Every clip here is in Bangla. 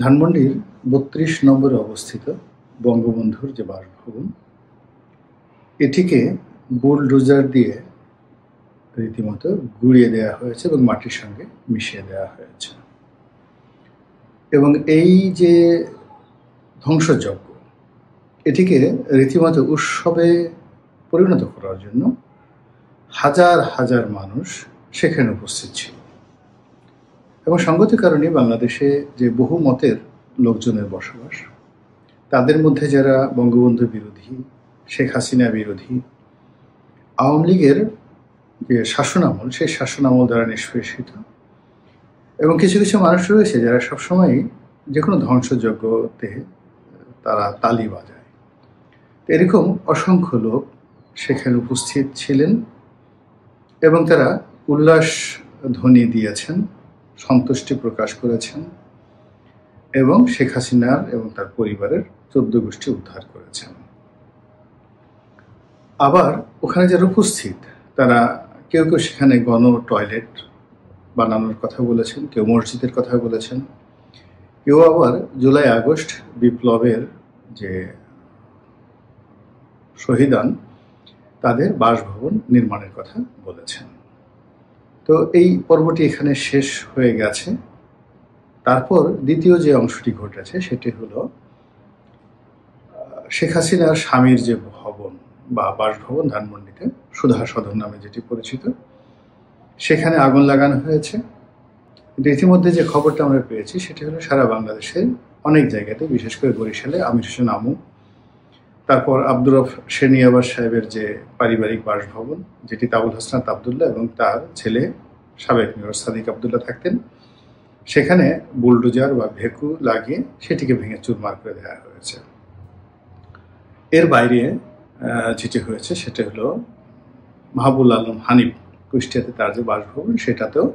ধানমন্ডির ৩২ নম্বরে অবস্থিত বঙ্গবন্ধুর যে বাসভবন, এটিকে বুলডোজার দিয়ে রীতিমতো গুঁড়িয়ে দেওয়া হয়েছে এবং মাটির সঙ্গে মিশিয়ে দেওয়া হয়েছে। এবং এই যে ধ্বংসযজ্ঞ, এটিকে রীতিমতো উৎসবে পরিণত করার জন্য হাজার হাজার মানুষ সেখানে উপস্থিত ছিল। এবং সঙ্গতির কারণে বাংলাদেশে যে বহু মতের লোকজনের বসবাস, তাদের মধ্যে যারা বঙ্গবন্ধু বিরোধী, শেখ হাসিনা বিরোধী, আওয়ামী লীগের যে শাসনামল, সেই শাসনামল দ্বারা নিষ্পেষিত, এবং কিছু কিছু মানুষ রয়েছে যারা সবসময় যে কোনো ধ্বংসযজ্ঞতে তারা তালি বাজায়। এরকম অসংখ্য লোক সেখানে উপস্থিত ছিলেন এবং তারা উল্লাস ধ্বনি দিয়েছেন, সন্তুষ্টি প্রকাশ করেছেন এবং শেখ হাসিনার এবং তার পরিবারের ১৪ গোষ্ঠী উদ্ধার করেছেন। আবার ওখানে যারা উপস্থিত তারা কেউ কেউ সেখানে গণ টয়লেট বানানোর কথা বলেছেন, কেউ মসজিদের কথা বলেছেন, কেউ আবার জুলাই আগস্ট বিপ্লবের যে শহীদান তাদের বাসভবন নির্মাণের কথা বলেছেন। তো এই পর্বটি এখানে শেষ হয়ে গেছে। তারপর দ্বিতীয় যে অংশটি ঘটেছে সেটি হলো শেখ হাসিনার স্বামীর যে ভবন বা বাসভবন ধানমন্ডিতে, সুধা সদন নামে যেটি পরিচিত, সেখানে আগুন লাগানো হয়েছে। কিন্তু ইতিমধ্যে যে খবরটা আমরা পেয়েছি সেটি হলো সারা বাংলাদেশের অনেক জায়গাতে, বিশেষ করে বরিশালে আমির হোসেন আমু, তারপর আব্দুর রফ সেনিয়াবাস সাহেবের যে পারিবারিক বাসভবন, যেটি আবুল হাসনাত আবদুল্লাহ এবং তার ছেলে সাবেক মেয়র সাদিক আবদুল্লাহ থাকতেন, সেখানে বুলডোজার বা ভেকু লাগিয়ে সেটিকে ভেঙে চুরমার করে দেওয়া হয়েছে। এর বাইরে যেটি হয়েছে সেটা হলো মাহবুল আলম হানিফ, কুষ্টিয়াতে তার যে বাসভবন, সেটাতেও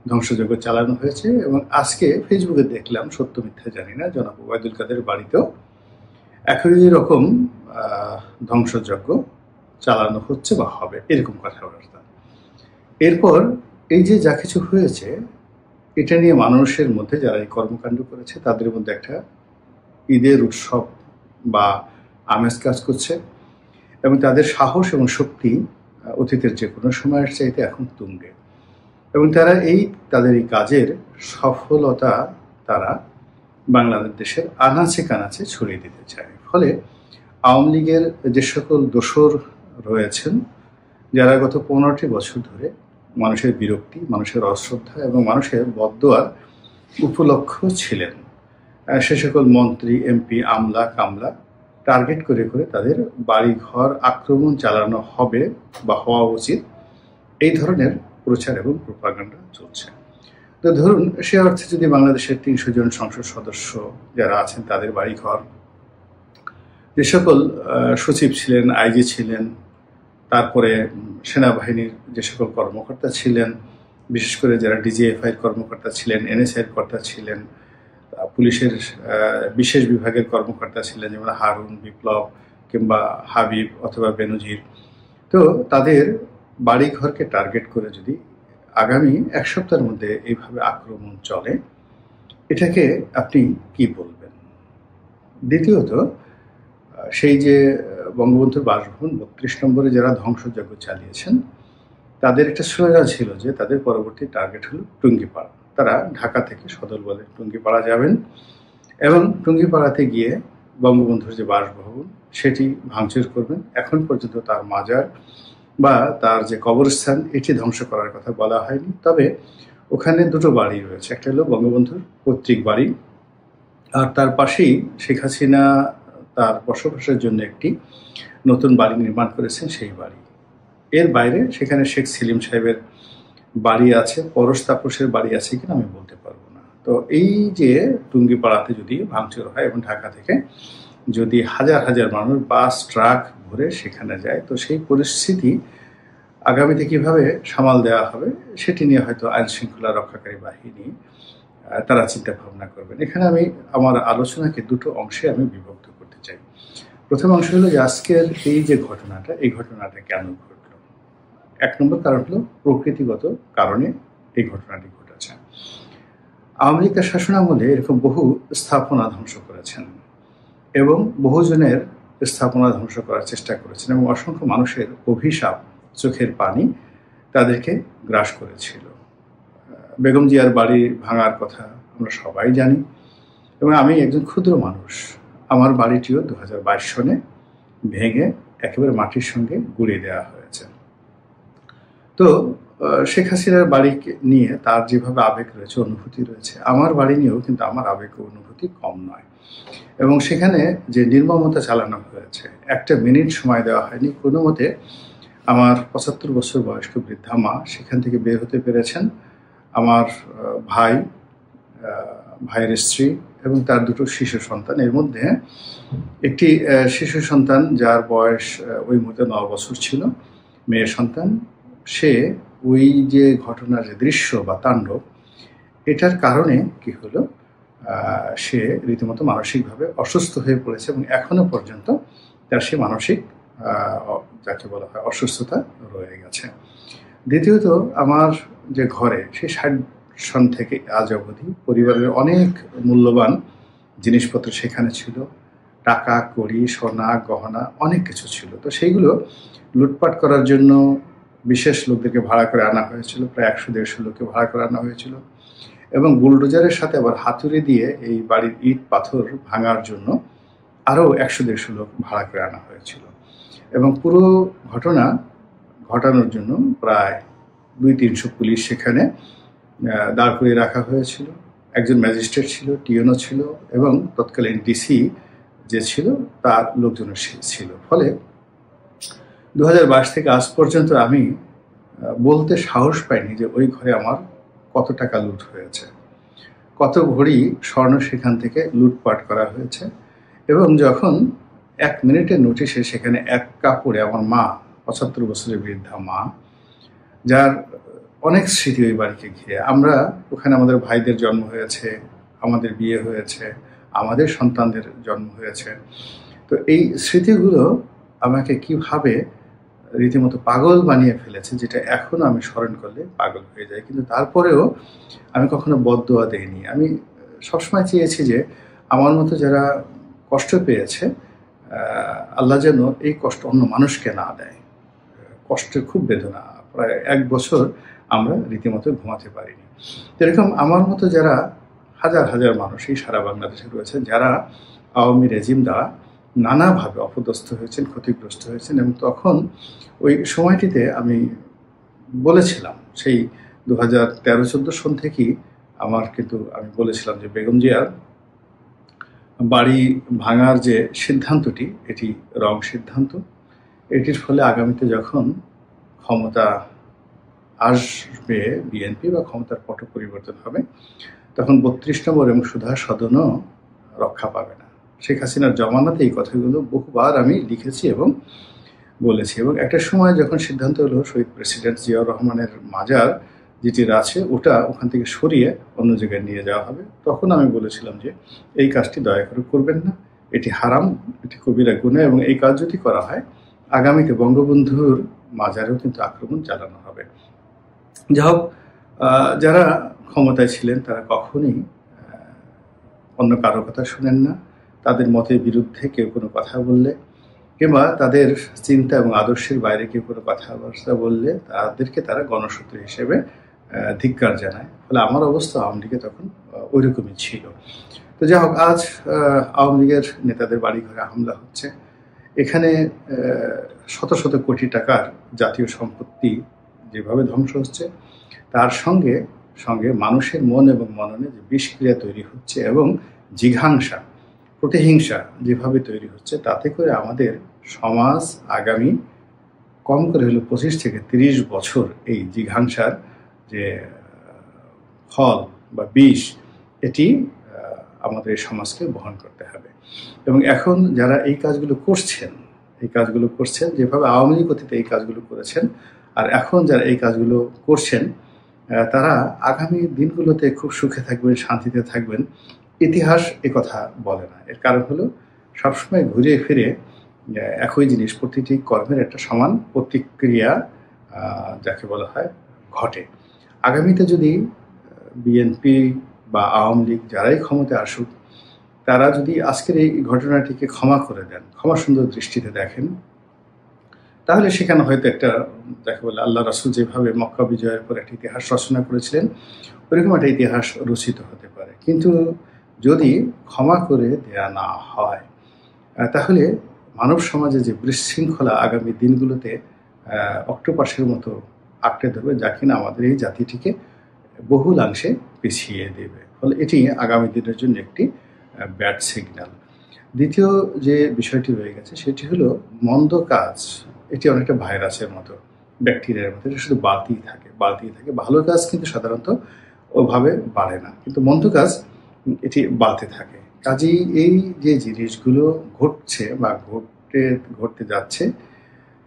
ধ্বংসযজ্ঞ চালানো হয়েছে। এবং আজকে ফেসবুকে দেখলাম, সত্য মিথ্যা জানি না, জনাব ওবায়দুল কাদের বাড়িতেও একই রকম ধ্বংসযজ্ঞ চালানো হচ্ছে বা হবে, এরকম কথাবার্তা। এরপর এই যে যা কিছু হয়েছে, এটা নিয়ে মানুষের মধ্যে যারা এই কর্মকাণ্ড করেছে তাদের মধ্যে একটা ঈদের উৎসব বা আমেজ কাজ করছে এবং তাদের সাহস এবং শক্তি অতীতের যে কোনো সময়ের চাইতে এখন তুঙ্গে। এবং তারা তাদের এই কাজের সফলতা তারা বাংলাদেশের আনাচে কানাচে ছড়িয়ে দিতে চায়। ফলে আওয়ামী লীগের যে সকল দোসর রয়েছেন, যারা গত 15টি বছর ধরে মানুষের বিরক্তি, মানুষের অশ্রদ্ধা এবং মানুষের বদদোয়ার উপলক্ষ ছিলেন, সে সকল মন্ত্রী, এমপি, আমলা কামলা টার্গেট করে করে তাদের বাড়িঘর আক্রমণ চালানো হবে বা হওয়া উচিত, এই ধরনের প্রচার এবং প্রোপাগান্ডা চলছে। তো ধরুন, সে অর্থে যদি বাংলাদেশের ৩০০ জন সংসদ সদস্য যারা আছেন তাদের বাড়িঘর, যে সকল সচিব ছিলেন, আইজি ছিলেন, তারপরে সেনাবাহিনীর যে সকল কর্মকর্তা ছিলেন, বিশেষ করে যারা ডিজিএফআইয়ের কর্মকর্তা ছিলেন, এনএসআইয়ের কর্তা ছিলেন, পুলিশের বিশেষ বিভাগের কর্মকর্তা ছিলেন, যেমন হারুন, বিপ্লব কিংবা হাবিব অথবা বেনজির, তো তাদের বাড়িঘরকে টার্গেট করে যদি আগামী এক সপ্তাহের মধ্যে এইভাবে আক্রমণ চলে, এটাকে আপনি কি বলবেন? দ্বিতীয়ত, সেই যে বঙ্গবন্ধুর বাসভবন ৩২ নম্বরে যারা ধ্বংসযজ্ঞ চালিয়েছেন, তাদের একটা স্লোগান ছিল যে তাদের পরবর্তী টার্গেট হলো টুঙ্গিপাড়া। তারা ঢাকা থেকে সদল বলে টুঙ্গিপাড়া যাবেন এবং টুঙ্গিপাড়াতে গিয়ে বঙ্গবন্ধুর যে বাসভবন সেটি ভাঙচুর করবেন। এখন পর্যন্ত তার মাজার বা তার যে কবরস্থান, এটি ধ্বংস করার কথা বলা হয়নি। তবে ওখানে দুটো বাড়ি রয়েছে, একটা হলো বঙ্গবন্ধুর পৈতৃক বাড়ি, আর তার পাশেই শেখ হাসিনা তার বসবাসের জন্য একটি নতুন বাড়ি নির্মাণ করেছেন, সেই বাড়ি। এর বাইরে সেখানে শেখ সেলিম সাহেবের বাড়ি আছে, পরশ তাপসের বাড়ি আছে কিনা আমি বলতে পারবো না। তো এই যে টুঙ্গিপাড়াতে যদি ভাঙচুর হয় এবং ঢাকা থেকে যদি হাজার হাজার মানুষ বাস ট্রাক ভরে সেখানে যায়, তো সেই পরিস্থিতি আগামীতে কিভাবে সামাল দেওয়া হবে সেটি নিয়ে হয়তো আইন শৃঙ্খলা রক্ষাকারী বাহিনী তারা চিন্তা ভাবনা করবেন। এখানে আমি আমার আলোচনাকে দুটো অংশে আমি বিভক্ত করতে চাই। প্রথম অংশ হলো যে আজকের এই যে ঘটনাটা, এই ঘটনাটা কেন ঘটলো। ১ নম্বর কারণ হলো প্রকৃতিগত কারণে এই ঘটনাটি ঘটেছে। আওয়ামী লীগের শাসনামলে এরকম বহু স্থাপনা ধ্বংস করেছেন এবং বহুজনের স্থাপনা ধ্বংস করার চেষ্টা করেছেন এবং অসংখ্য মানুষের অভিশাপ, চোখের পানি তাদেরকে গ্রাস করেছিল। বেগম জিয়ার বাড়ি ভাঙার কথা আমরা সবাই জানি এবং আমি একজন ক্ষুদ্র মানুষ, আমার বাড়িটিও 2022 সনে ভেঙে একেবারে মাটির সঙ্গে গুঁড়িয়ে দেওয়া হয়েছে। তো শেখ হাসিনার বাড়ি নিয়ে তার যেভাবে আবেগ রয়েছে, অনুভূতি রয়েছে, আমার বাড়ি নিয়েও কিন্তু আমার আবেগ ও অনুভূতি কম নয়। এবং সেখানে যে নির্মমতা চালানো হয়েছে, একটা মিনিট সময় দেওয়া হয়নি। কোনো মতে আমার 75 বছর বয়স্ক বৃদ্ধা মা সেখান থেকে বের হতে পেরেছেন। আমার ভাইয়ের স্ত্রী এবং তার দুটো শিশু সন্তান, এর মধ্যে একটি শিশু সন্তান যার বয়স ওই মুহূর্তে 9 বছর ছিল, মেয়ের সন্তান, সে ওই যে ঘটনার যে দৃশ্য বা তাণ্ডব, এটার কারণে কি হলো, সে রীতিমতো মানসিকভাবে অসুস্থ হয়ে পড়েছে এবং এখনো পর্যন্ত তার সে মানসিক যাকে বলা হয় অসুস্থতা রয়ে গেছে। দ্বিতীয়ত, আমার যে ঘরে সেই 60 সন থেকে আজ অবধি পরিবারের অনেক মূল্যবান জিনিসপত্র সেখানে ছিল, টাকা কড়ি, সোনা গহনা অনেক কিছু ছিল। তো সেইগুলো লুটপাট করার জন্য বিশেষ লোকদেরকে ভাড়া করে আনা হয়েছিল, প্রায় 100-150 লোককে ভাড়া করে আনা হয়েছিল এবং বুলডোজারের সাথে আবার হাতুড়ি দিয়ে এই বাড়ির ইট পাথর ভাঙার জন্য আরও 100-150 লোক ভাড়া করে আনা হয়েছিল এবং পুরো ঘটনা ঘটানোর জন্য প্রায় 200-300 পুলিশ সেখানে দাঁড় করিয়ে রাখা হয়েছিল। একজন ম্যাজিস্ট্রেট ছিল, টিএনও ছিল এবং তৎকালীন ডিসি যে ছিল তার লোকজন ছিল। ফলে 2022 থেকে আজ পর্যন্ত আমি বলতে সাহস পাইনি যে ওই ঘরে আমার কত টাকা লুট হয়েছে, কত ভরি স্বর্ণ সেখান থেকে লুটপাট করা হয়েছে। এবং যখন 1 মিনিটের নোটিশে সেখানে এক কাপড়ে আমার মা, 75 বছরের বৃদ্ধা মা, যার অনেক স্মৃতি ওই বাড়িকে ঘিরে, আমরা ওখানে আমাদের ভাইদের জন্ম হয়েছে, আমাদের বিয়ে হয়েছে, আমাদের সন্তানদের জন্ম হয়েছে, তো এই স্মৃতিগুলো আমাকে কিভাবে রীতিমতো পাগল বানিয়ে ফেলেছে, যেটা এখনো আমি স্মরণ করলে পাগল হয়ে যাই। কিন্তু তারপরেও আমি কখনো বদদোয়া দেইনি। আমি সবসময় চেয়েছি যে আমার মতো যারা কষ্ট পেয়েছে, আল্লাহ যেন এই কষ্ট অন্য মানুষকে না দেয়। কষ্টের খুব বেদনা, প্রায় 1 বছর আমরা রীতিমতো ঘুমাতে পারিনি। এরকম আমার মতো যারা হাজার হাজার মানুষ এই সারা বাংলাদেশে রয়েছে, যারা আওয়ামী রেজিম দ্বারা নানাভাবে অপদস্থ হয়েছেন, ক্ষতিগ্রস্ত হয়েছেন। এবং তখন ওই সময়টিতে আমি বলেছিলাম, সেই 2013-14 সন থেকেই আমি বলেছিলাম যে বেগম জিয়ার বাড়ি ভাঙার যে সিদ্ধান্তটি, এটি রং সিদ্ধান্ত। এটির ফলে আগামীতে যখন ক্ষমতা আসবে বিএনপি বা ক্ষমতার পট পরিবর্তন হবে, তখন 32 নম্বর এবং সুধা সদনও রক্ষা পাবে না। শেখ হাসিনার জমানাতে এই কথাগুলো বহুবার আমি লিখেছি এবং বলেছি। এবং একটা সময় যখন সিদ্ধান্ত হলো শহীদ প্রেসিডেন্ট জিয়াউর রহমানের মাজার যেটি আছে ওটা ওখান থেকে সরিয়ে অন্য জায়গায় নিয়ে যাওয়া হবে, তখন আমি বলেছিলাম যে এই কাজটি দয়া করে করবেন না, এটি হারাম, এটি কবিরা গুনাহ, এবং এই কাজ যদি করা হয় আগামীতে বঙ্গবন্ধুর মাজারেও কিন্তু আক্রমণ চালানো হবে। যাই হোক, যারা ক্ষমতায় ছিলেন তারা কখনোই অন্য কারো কথা শুনেন না। তাদের মতের বিরুদ্ধে কেউ কোনো কথা বললে কিংবা তাদের চিন্তা এবং আদর্শের বাইরে কেউ কোনো কথাবার্তা বললে তাদেরকে তারা গণশত্রু হিসেবে ধিক্কার জানায়। ফলে আমার অবস্থা আওয়ামী লীগে তখন ওইরকমই ছিল। তো যাই হোক, আজ আওয়ামী লীগের নেতাদের বাড়িঘরে হামলা হচ্ছে, এখানে শত শত কোটি টাকার জাতীয় সম্পত্তি যেভাবে ধ্বংস হচ্ছে, তার সঙ্গে সঙ্গে মানুষের মন এবং মননে যে বিষক্রিয়া তৈরি হচ্ছে এবং জিঘাংসা, প্রতিহিংসা যেভাবে তৈরি হচ্ছে, তাতে করে আমাদের সমাজ আগামী কম করে হলো 25 থেকে 30 বছর এই জিঘাংসার যে ফল বা বিষ, এটি আমাদের সমাজকে বহন করতে হবে। এবং এখন যারা এই কাজগুলো করছেন যেভাবে আওয়ামী লীগ অতীতে এই কাজগুলো করেছেন, আর এখন যারা এই কাজগুলো করছেন, তারা আগামী দিনগুলোতে খুব সুখে থাকবেন, শান্তিতে থাকবেন। ইতিহাস কথা বলে না। এর কারণ হলো সবসময় ঘুরে ফিরে একই জিনিস, প্রতিটি কর্মের একটা সমান প্রতিক্রিয়া যাকে বলা হয় ঘটে। আগামীতে যদি বিএনপি বা আওয়ামী লীগ যারাই ক্ষমতায় আসুক, তারা যদি আজকের এই ঘটনাটিকে ক্ষমা করে দেন, ক্ষমা সুন্দর দৃষ্টিতে দেখেন, তাহলে সেখানে হয়তো একটা, যাকে বলে আল্লাহ রাসূল যেভাবে মক্কা বিজয়ের পর একটা ইতিহাস রচনা করেছিলেন, ওইরকম একটা ইতিহাস রচিত হতে পারে। কিন্তু যদি ক্ষমা করে দেয়া না হয়, তাহলে মানব সমাজে যে বিশৃঙ্খলা আগামী দিনগুলোতে অক্টোপাসের মতো আঁকড়ে ধরবে, যা কিনা আমাদের এই জাতিটিকে বহুলাংশে পিছিয়ে দেবে। ফলে এটি আগামী দিনের জন্য একটি ব্যাড সিগন্যাল। দ্বিতীয় যে বিষয়টি রয়ে গেছে সেটি হলো মন্দ কাজ। এটি অনেকটা ভাইরাসের মতো, ব্যাকটেরিয়ার মতো, এটা শুধু বাড়তেই থাকে। ভালো কাজ কিন্তু সাধারণত ওভাবে বাড়ে না, কিন্তু মন্দ কাজ এটি বাড়তে থাকে। কাজেই এই যে জিনিসগুলো ঘটছে বা ঘটতে যাচ্ছে,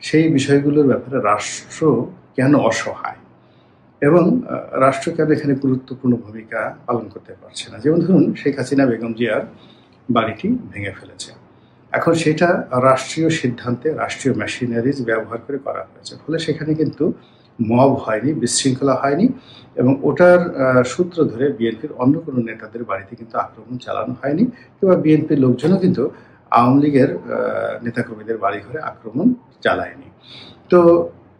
সেই বিষয়গুলোর ব্যাপারে রাষ্ট্র কেন অসহায় এবং রাষ্ট্র কেন এখানে গুরুত্বপূর্ণ ভূমিকা পালন করতে পারছে না। যেমন ধরুন, শেখ হাসিনা বেগম জিয়ার বাড়িটি ভেঙে ফেলেছে, এখন সেটা রাষ্ট্রীয় সিদ্ধান্তে, রাষ্ট্রীয় মেশিনারিজ ব্যবহার করে করা হয়েছে। ফলে সেখানে কিন্তু মব হয়নি, বিশৃঙ্খলা হয়নি, এবং ওটার সূত্র ধরে বিএনপির অন্য কোনো নেতাদের বাড়িতে কিন্তু আক্রমণ চালানো হয়নি, কিংবা বিএনপির লোকজনও কিন্তু আওয়ামী লীগের নেতাকর্মীদের বাড়িঘরে আক্রমণ চালায়নি। তো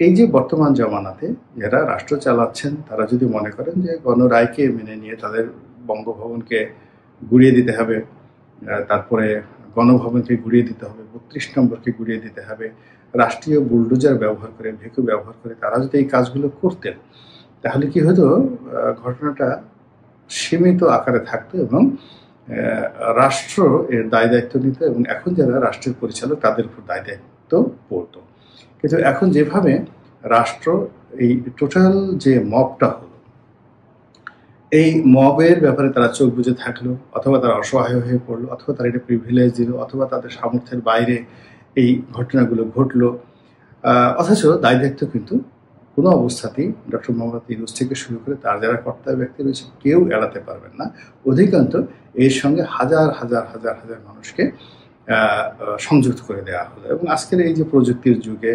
এই যে বর্তমান জমানাতে যারা রাষ্ট্র চালাচ্ছেন, তারা যদি মনে করেন যে গণরায়কে মেনে নিয়ে তাদের বঙ্গভবনকে গুড়িয়ে দিতে হবে, তারপরে গণভবনকে গুড়িয়ে দিতে হবে, ৩২ নম্বরকে গুড়িয়ে দিতে হবে, রাষ্ট্রীয় বুলডোজার ব্যবহার করে, ভেকু ব্যবহার করে তারা যদি এই কাজগুলো করতেন, তাহলে কি হতো, ঘটনাটা সীমিত আকারে থাকতো এবং রাষ্ট্র এর দায় দায়িত্ব নিত, এবং এখন যারা রাষ্ট্রের পরিচালক তাদের উপর দায় দায়িত্ব পড়তো। কিন্তু এখন যেভাবে রাষ্ট্র এই টোটাল যে মবটা হলো, এই মবের ব্যাপারে তারা চোখ বুজে থাকলো, অথবা তারা অসহায় হয়ে পড়লো, অথবা তারা এটা প্রিভিলেজ দিল, অথবা তাদের সামর্থ্যের বাইরে এই ঘটনাগুলো ঘটলো, অথচ দায় দায়িত্ব কিন্তু কোনো অবস্থাতেই ডক্টর মোহাম্মদ ইউনূস থেকে শুরু করে তার যারা কর্তাব্য ব্যক্তি রয়েছে কেউ এড়াতে পারবেন না। অধিকাংশ এর সঙ্গে হাজার হাজার হাজার হাজার মানুষকে সংযুক্ত করে দেওয়া হলো। এবং আজকের এই যে প্রযুক্তির যুগে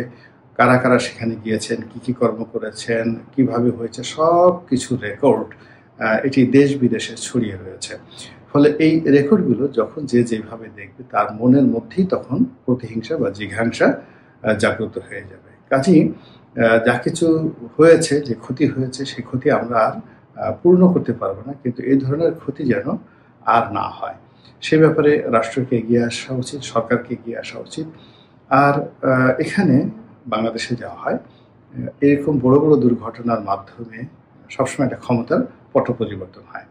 কারা কারা সেখানে গিয়েছেন, কি কি কর্ম করেছেন, কিভাবে হয়েছে, সব কিছু রেকর্ড এটি দেশ বিদেশে ছড়িয়ে রয়েছে। ফলে এই রেকর্ডগুলো যখন যে যেভাবে দেখবে, তার মনের মধ্যেই তখন প্রতিহিংসা বা জিঘাংসা জাগ্রত হয়ে যাবে। কাজেই যা কিছু হয়েছে, যে ক্ষতি হয়েছে, সেই ক্ষতি আমরা আর পূর্ণ করতে পারবো না, কিন্তু এই ধরনের ক্ষতি যেন আর না হয় সে ব্যাপারে রাষ্ট্রকে এগিয়ে আসা উচিত, সরকারকে এগিয়ে আসা উচিত। আর এখানে বাংলাদেশে যাওয়া হয় এরকম বড় বড় দুর্ঘটনার মাধ্যমে সবসময় একটা ক্ষমতার পট পরিবর্তন হয়।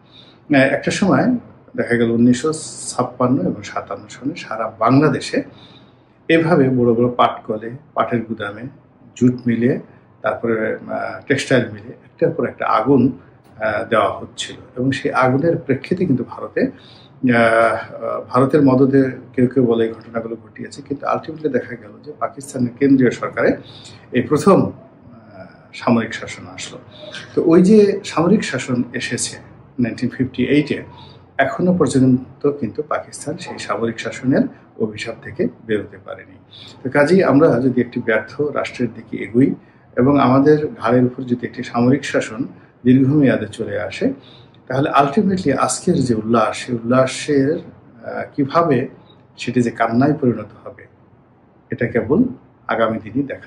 একটা সময় দেখা গেল 1956 এবং 57 সনে সারা বাংলাদেশে এভাবে বড় বড় পাট কলে, পাটের গুদামে, জুট মিলে, তারপরে টেক্সটাইল মিলে একটার পর একটা আগুন দেওয়া হচ্ছিল, এবং সেই আগুনের প্রেক্ষিতে কিন্তু ভারতের মদদে কেউ কেউ বলে এই ঘটনাগুলো ঘটিয়েছে, কিন্তু আলটিমেটলি দেখা গেল যে পাকিস্তানের কেন্দ্রীয় সরকারে এই প্রথম সামরিক শাসন আসলো। তো ওই যে সামরিক শাসন এসেছে 1958-এ, এখনো পর্যন্ত কিন্তু পাকিস্তান সেই সামরিক শাসনের অভিশাপ থেকে বেরোতে পারেনি। তো কাজেই আমরা যদি একটি ব্যর্থ রাষ্ট্রের দিকে এগোই এবং আমাদের ঘাড়ের উপর যদি একটি সামরিক শাসন দীর্ঘমেয়াদে চলে আসে, তাহলে আলটিমেটলি আজকের যে উল্লাস, সেই উল্লাসের কিভাবে সেটি যে কান্নায় পরিণত হবে, এটা কেবল আগামী দিনই দেখা যাবে।